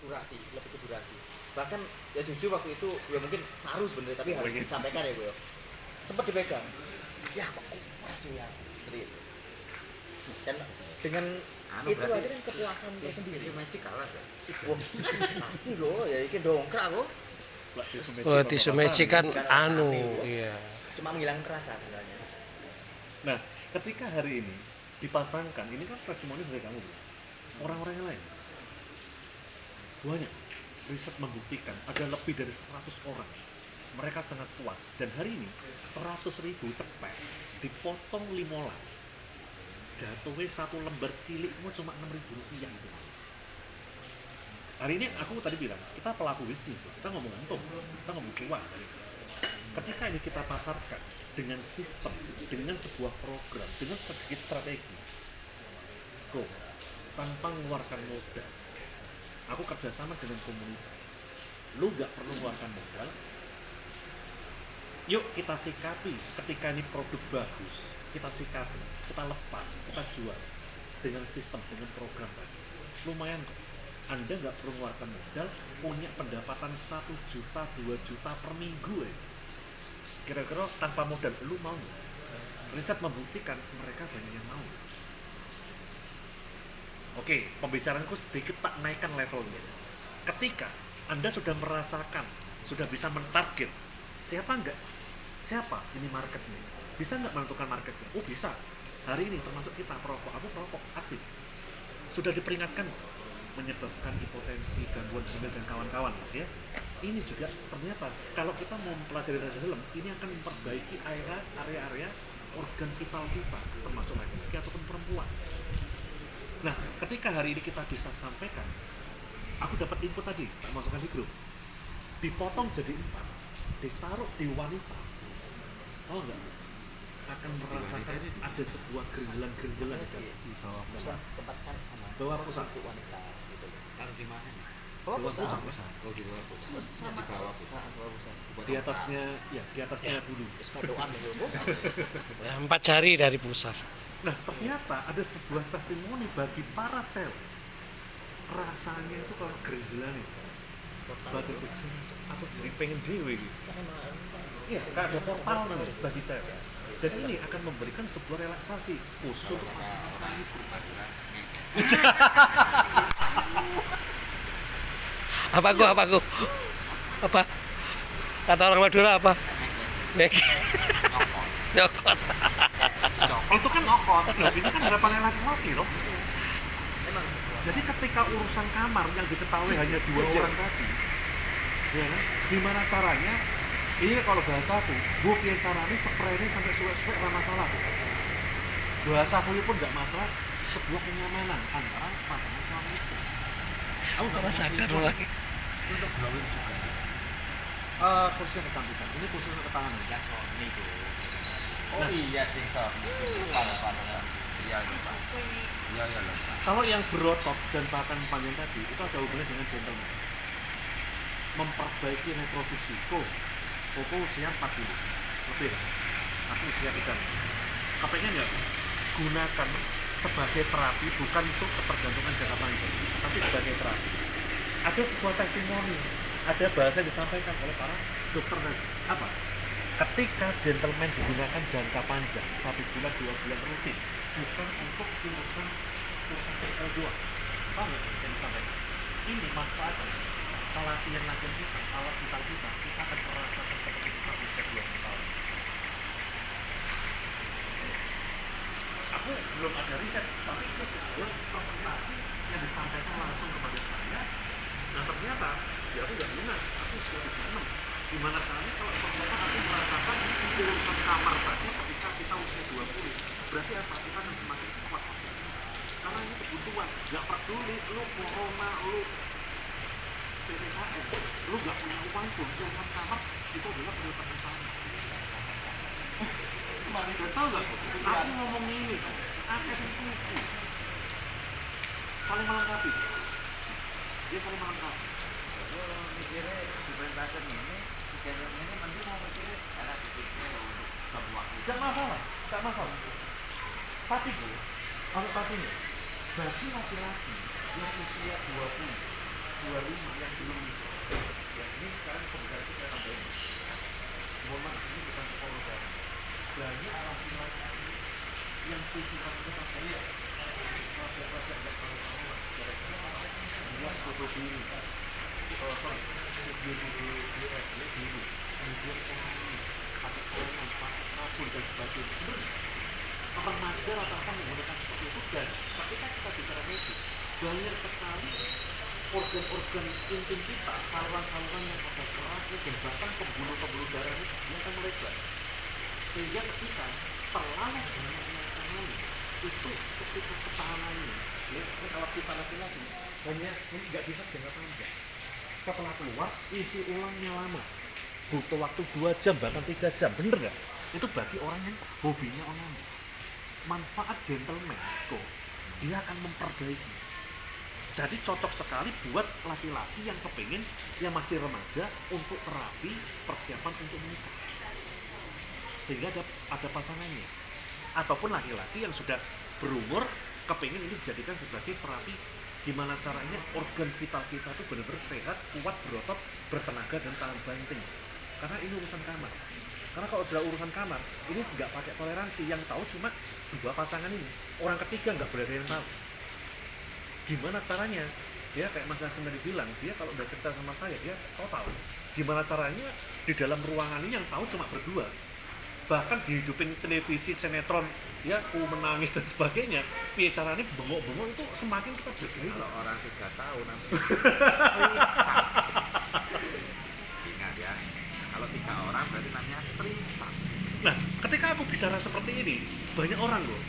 lebih ke durasi. Bahkan ya jujur waktu itu ya mungkin saru sebenarnya tapi harus disampaikan ya gue. Sempat dipegang. Ya kok kuras ya. Seperti itu. Dan dengan itu aja kan kepuasan tersendiri. Magic kalah ya. Wah, pasti loh ya iki dongkrak kok. Tisu magic kan iya. Cuma menghilangkan rasa sebenarnya. Nah, ketika hari ini dipasangkan, ini kan testimoni dari kamu, orang-orang yang lain banyak riset membuktikan ada lebih dari 100 orang mereka sangat puas, dan hari ini 100.000 cepet dipotong 15 jatuhnya satu lembar cilikmu cuma 6.000 rupiah gitu. Hari ini aku tadi bilang kita pelaku bisnis, kita ngomong untung, kita ngomong uang. Ketika ini kita pasarkan dengan sistem, dengan sebuah program, dengan sedikit strategi, go tanpa mengeluarkan modal. Aku kerjasama dengan komunitas, lu gak perlu mengeluarkan modal. Yuk kita sikapi, ketika ini produk bagus, kita sikapi, kita lepas, kita jual dengan sistem, dengan program tadi. Lumayan kok. Anda nggak perlu mengeluarkan modal, punya pendapatan 1 juta, 2 juta per minggu ya. Kira-kira tanpa modal, lu mau nggak? Riset membuktikan mereka banyak yang mau. Oke, pembicaraanku sedikit tak naikkan levelnya. Ketika Anda sudah merasakan, sudah bisa mentarget, siapa ini marketnya? Bisa nggak menentukan marketnya? Oh bisa. Hari ini termasuk kita perokok, aku perokok aktif. Sudah diperingatkan menyebabkan hipotensi, gangguan ginjal dan kawan-kawan ya. Ini juga ternyata kalau kita mau mempelajari dari dalam, ini akan memperbaiki area-area organ vital kita, termasuk laki-laki ataupun perempuan. Nah, ketika hari ini kita bisa sampaikan, aku dapat input tadi, tak masukkan di grup, dipotong jadi 4, ditaruh di wanita, tahu nggak? Akan merasakan ada sebuah gerinjelan-gerinjelan di bawah pusat. Tempat sama. Bawah pusat wanita gitu. Taruh di mana nih? Bawah pusat. Oh, di bawah pusat. Sama. Di bawah pusat. Di atasnya, ya di atasnya bulu. Sepadoan ya. 4 jari dari pusar. Nah, ternyata ada sebuah testimoni bagi para cewek. Rasanya itu kalau gerinjelan itu bagi kecil atau jadi pengen dewe gitu. Iya, kayak ada portal namanya bagi cewek. Dan ini akan memberikan sebuah relaksasi khusus untuk orang itu berpakaian. Apa? Kata orang Madura apa? Nyokot. itu kan ngokot. Nah, itu kan harapannya laki-laki loh. Jadi ketika urusan kamar yang diketahui hanya 2 orang tadi, ya kan? Gimana caranya? Ini kalau bahasa aku, bukti caranya spray ini sampai suwek-suwek nggak masalah. Bahasa aku pun nggak masalah. Sebuah kenyamanan antara pasangan suami istri. Aku nggak sadar lagi. Untuk glowing juga. Kursi yang kecantikan. Ini kursi yang ketangan. Yang Sony itu. Nah, Iya, ding Sony. Iya, Pak. Iya, loh. kalau yang berotot dan bahkan panjang tadi itu ada hubungannya dengan gentleman. Memperbaiki reproduksi. Koko usia 40 lebih lah. Aku usia 3. Kepengen ya gunakan sebagai terapi, bukan untuk ketergantungan jangka panjang, tapi sebagai terapi. Ada sebuah testimoni, ada bahasa yang disampaikan oleh para dokter dan apa? Ketika gentleman digunakan jangka panjang, 1 bulan, 2 bulan rutin, bukan untuk urusan L2. Paham nggak yang disampaikan? Ini manfaatnya. Latihan kita, alat vital kita akan merasakan seperti kita usia 20 tahun. Aku belum ada riset, tapi itu sebuah presentasi yang disampaikan langsung kepada saya. Dan ternyata, ya aku nggak benar, aku usia 36. Gimana caranya kalau ternyata aku merasakan urusan kamar tadi ketika kita usia 20. Berarti apa? Kita akan semakin kuat. Karena ini kebutuhan, nggak peduli lu corona, lu PPKM, lu gak punya uang pun, urusan kamar itu adalah prioritas utama. Dan tau gak, aku ngomong ini, ada yang suku saling melengkapi. Dia saling melengkapi. Kalau mikirnya dipentasen ini, kejadian ini mending mau mikirnya enak pikirnya untuk sebuah Gak masalah. Tapi gue, kalau tapi nih, bagi laki-laki yang usia 20, 25, 30, 25 yang belum nikah. Ya, ini sekarang pembicaraan itu saya tambahin. Mohon maaf, ini bukan pokok negara. Banyak laki-laki yang tujuan itu katanya kelas yang nggak tahu buat foto dulu, video di FB dulu, kemudian ekonomi, pakai koran, pakai kasur dan sebagainya. Bener, remaja rata-rata menggunakan seperti itu. Dan ketika kita bicara medis, banyak sekali organ-organ intim kita, saluran-saluran yang ada keraknya dan bahkan pembuluh-pembuluh darah ini dia akan melebar. Sehingga ketika terlalu banyak makanan itu ketika ketahanannya, ya, kalau kita laki-laki hanya ini nggak bisa jangka panjang. Setelah keluar isi ulangnya lama, butuh waktu 2 jam bahkan 3 jam, bener nggak? Itu bagi orang yang hobinya onani. Manfaat gentleman kok dia akan memperbaiki. Jadi cocok sekali buat laki-laki yang kepingin, yang masih remaja untuk terapi persiapan untuk menikah. Sehingga ada pasangannya. Ataupun laki-laki yang sudah berumur kepingin ini dijadikan sebagai terapi gimana caranya organ vital kita itu benar-benar sehat, kuat, berotot, bertenaga dan tahan banting. Karena ini urusan kamar. Karena kalau sudah urusan kamar, ini nggak pakai toleransi, yang tahu cuma 2 pasangan ini. Orang ketiga nggak boleh ada yang tahu. Gimana caranya? Ya kayak Mas Hasan tadi bilang, dia kalau udah cerita sama saya, dia total. Gimana caranya di dalam ruangan ini yang tahu cuma berdua. Bahkan dihidupin televisi, sinetron, ya ku menangis dan sebagainya. Caranya bengok-bengok itu semakin kita bergaya. Kalau orang 3 tahun nanti bisa. Ingat ya, kalau 3 orang berarti namanya trisam. Nah, ketika aku bicara seperti ini, banyak orang loh,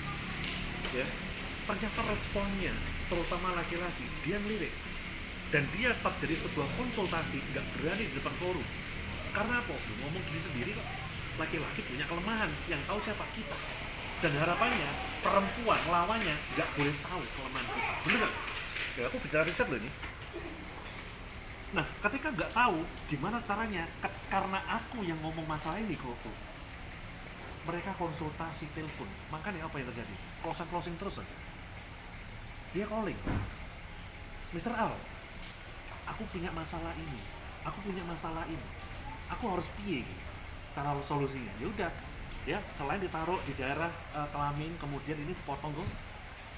ya, ternyata responnya, terutama laki-laki, dia ngelirik. Dan dia tetap jadi sebuah konsultasi, nggak berani di depan forum. Karena apa? Ngomong gini sendiri kok. Laki-laki punya kelemahan, yang tahu siapa kita. Dan harapannya, perempuan lawannya nggak boleh tahu kelemahan kita. Bener nggak? Ya, aku bicara riset loh ini. Nah, ketika nggak tahu, gimana caranya? Karena aku yang ngomong masalah ini kok. Mereka konsultasi telepon. Makanya apa yang terjadi? Closing terus aja. Dia calling. Mr. Al, aku punya masalah ini. Aku punya masalah ini. Aku harus piye gitu? Cara solusinya. Ya udah. Ya, selain ditaruh di daerah kelamin, kemudian ini dipotong kok,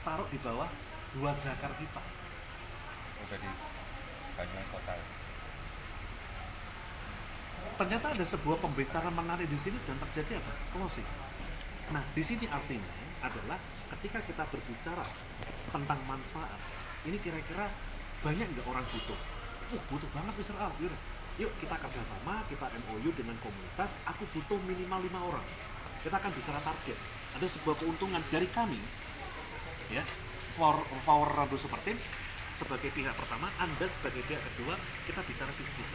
taruh di bawah 2 zakar kita. Udah di Banyuwangi Kota. Ternyata ada sebuah pembicaraan menarik di sini dan terjadi apa? Closing. Nah, di sini artinya adalah ketika kita berbicara tentang manfaat, ini kira-kira banyak nggak orang butuh? Butuh banget Mr. Al. Yuk kita kerjasama, kita MOU dengan komunitas. Aku butuh minimal 5 orang. Kita akan bicara target. Ada sebuah keuntungan dari kami, ya, Power Rabu Super Team sebagai pihak pertama, Anda sebagai pihak kedua, kita bicara bisnis.